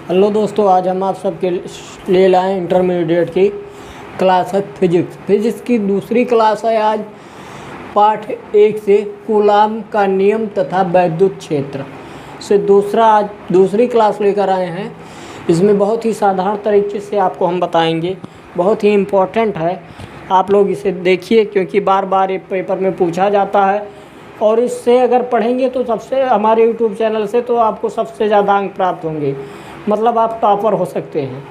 Hello दोस्तों, आज हम आप सबके लिए लाए इंटरमीडिएट की क्लास है फिजिक्स की दूसरी क्लास है। आज पाठ 1 से कूलाम का नियम तथा वैद्युत क्षेत्र से दूसरी क्लास लेकर आए हैं। इसमें बहुत ही साधारण तरीके से आपको हम बताएंगे, बहुत ही इम्पोर्टेंट है। आप लोग इसे देखिए क्योंकि बार बार ये पेपर में पूछा जाता है और इससे अगर पढ़ेंगे तो सबसे हमारे यूट्यूब चैनल से तो आपको सबसे ज़्यादा अंक प्राप्त होंगे, मतलब आप टॉपर हो सकते हैं।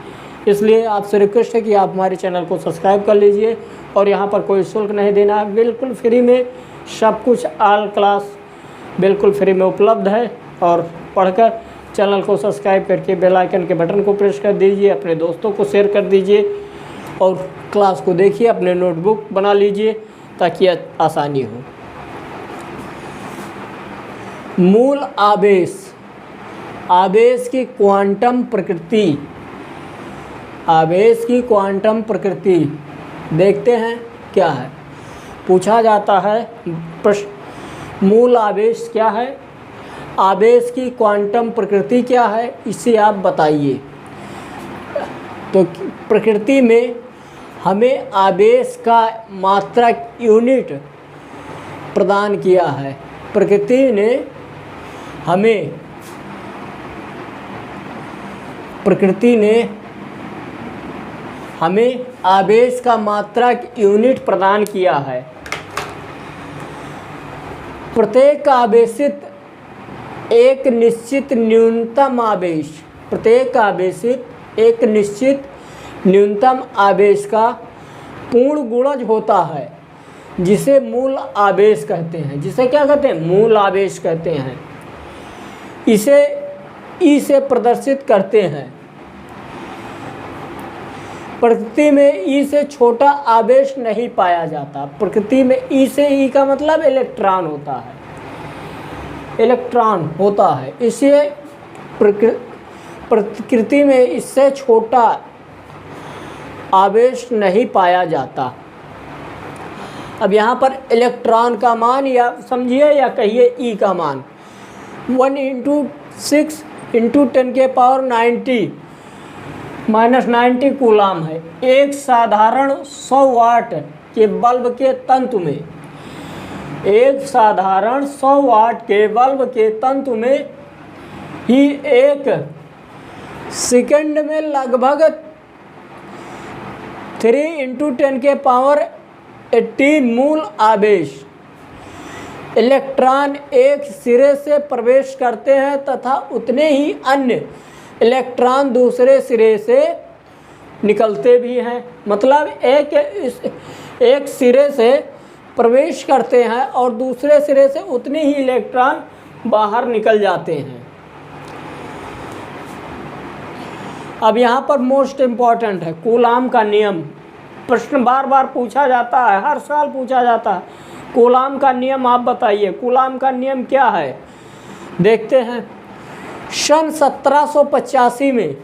इसलिए आपसे रिक्वेस्ट है कि आप हमारे चैनल को सब्सक्राइब कर लीजिए और यहाँ पर कोई शुल्क नहीं देना है, बिल्कुल फ्री में सब कुछ ऑल क्लास बिल्कुल फ्री में उपलब्ध है। और पढ़कर चैनल को सब्सक्राइब करके बेल आइकन के बटन को प्रेस कर दीजिए, अपने दोस्तों को शेयर कर दीजिए और क्लास को देखिए, अपने नोटबुक बना लीजिए ताकि आसानी हो। मूल आवेश की क्वांटम प्रकृति देखते हैं क्या है। पूछा जाता है प्रश्न, मूल आवेश क्या है, आवेश की क्वांटम प्रकृति क्या है, इसे आप बताइए। तो प्रकृति में हमें आवेश का मात्रक यूनिट प्रदान किया है। प्रकृति ने हमें आवेश का मात्रक यूनिट प्रदान किया है। प्रत्येक एक निश्चित न्यूनतम आवेश का पूर्ण गुणज होता है, जिसे मूल आवेश कहते हैं। जिसे क्या कहते हैं? मूल आवेश कहते हैं। इसे ई से प्रदर्शित करते हैं। प्रकृति में ई से छोटा आवेश नहीं पाया जाता। प्रकृति में ई का मतलब इलेक्ट्रॉन होता है। इसलिए प्रकृति में इससे छोटा आवेश नहीं पाया जाता। अब यहाँ पर इलेक्ट्रॉन का मान या समझिए या कहिए ई का मान 1 × 6 × 10⁻90 - 90 कूलाम है। एक साधारण 100 वाट के बल्ब के तंतु में ही एक सेकंड में लगभग 3 × 10⁻80 मूल आवेश इलेक्ट्रॉन एक सिरे से प्रवेश करते हैं तथा उतने ही अन्य इलेक्ट्रॉन दूसरे सिरे से निकलते भी हैं। मतलब एक सिरे से प्रवेश करते हैं और दूसरे सिरे से उतने ही इलेक्ट्रॉन बाहर निकल जाते हैं। अब यहाँ पर मोस्ट इम्पॉर्टेंट है कूलाम का नियम। प्रश्न बार बार पूछा जाता है, हर साल पूछा जाता है, कूलाम का नियम आप बताइए। कूलाम का नियम क्या है देखते हैं। सन 1785 में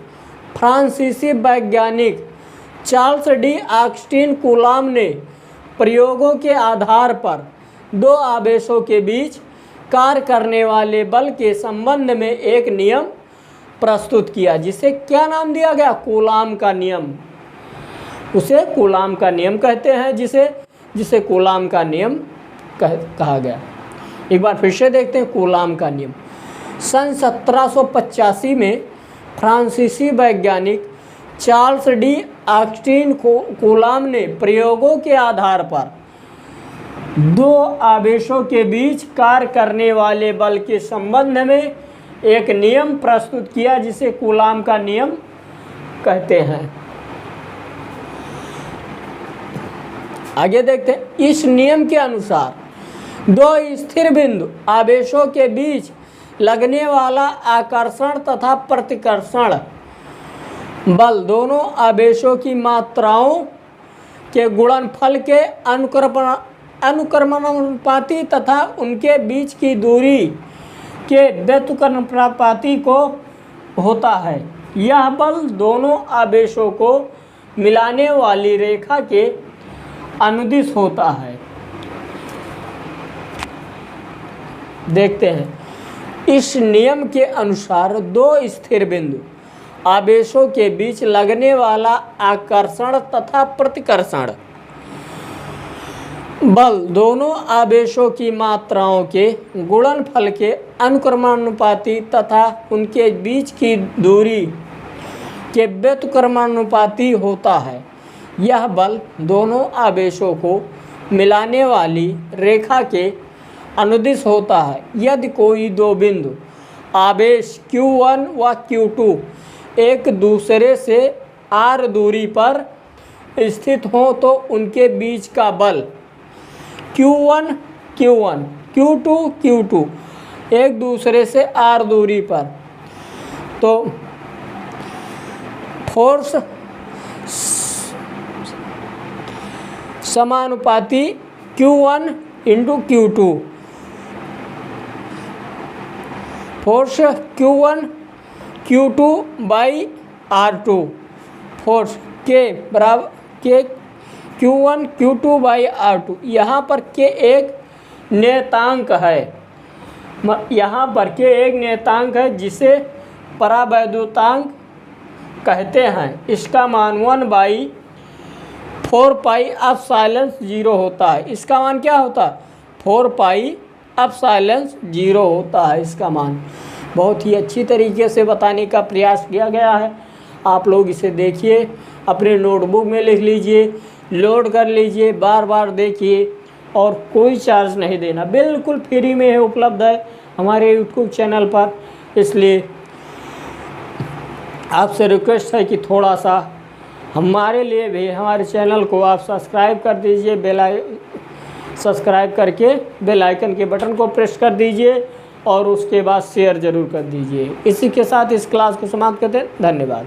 फ्रांसीसी वैज्ञानिक चार्ल्स डी ऑगस्टीन कूलाम ने प्रयोगों के आधार पर दो आवेशों के बीच कार्य करने वाले बल के संबंध में एक नियम प्रस्तुत किया, जिसे क्या नाम दिया गया? कूलाम का नियम। उसे कूलाम का नियम कहते हैं, जिसे कूलाम का नियम कहा गया। एक बार फिर से देखते हैं कूलाम का नियम। सन 1785 में फ्रांसीसी वैज्ञानिक चार्ल्स डी ऑगस्टीन कूलाम ने प्रयोगों के आधार पर दो आवेशों के बीच कार्य करने वाले बल के संबंध में एक नियम प्रस्तुत किया, जिसे कूलाम का नियम कहते हैं। आगे देखते हैं। इस नियम के अनुसार दो स्थिर बिंदु आवेशों के बीच लगने वाला आकर्षण तथा प्रतिकर्षण बल दोनों आवेशों की मात्राओं के गुणनफल के अनुक्रमानुपाती तथा उनके बीच की दूरी के व्युत्क्रमानुपाती को होता है। यह बल दोनों आवेशों को मिलाने वाली रेखा के अनुदिश होता है। देखते हैं। इस नियम के अनुसार दो स्थिर बिंदु आवेशों के बीच लगने वाला आकर्षण तथा प्रतिकर्षण बल दोनों आवेशों की मात्राओं के गुणनफल के अनुक्रमानुपाती तथा उनके बीच की दूरी के व्युत्क्रमानुपाती होता है। यह बल दोनों आवेशों को मिलाने वाली रेखा के अनुदिश होता है। यदि कोई दो बिंदु आवेश Q1 व Q2 एक दूसरे से r दूरी पर स्थित हों तो उनके बीच का बल Q1 Q1 Q2 Q2 एक दूसरे से r दूरी पर, तो फोर्स समानुपाती Q1 into Q2, force Q1 Q2 by R2, force K बराबर K Q1 Q2 by R2। यहाँ पर K एक नियतांक है, यहाँ पर K एक नियतांक है जिसे परावैद्युतांक कहते हैं। इसका मान 1/4 पाई एप्सिलॉन 0 होता है। इसका मान क्या होता है? 4 पाई एप्सिलॉन 0 होता है इसका मान। बहुत ही अच्छी तरीके से बताने का प्रयास किया गया है। आप लोग इसे देखिए, अपने नोटबुक में लिख लीजिए, लोड कर लीजिए, बार बार देखिए और कोई चार्ज नहीं देना, बिल्कुल फ्री में है, उपलब्ध है हमारे यूट्यूब चैनल पर। इसलिए आपसे रिक्वेस्ट है कि थोड़ा सा हमारे लिए भी हमारे चैनल को आप सब्सक्राइब कर दीजिए, सब्सक्राइब करके बेल आइकन के बटन को प्रेस कर दीजिए और उसके बाद शेयर ज़रूर कर दीजिए। इसी के साथ इस क्लास को समाप्त करते हैं। धन्यवाद।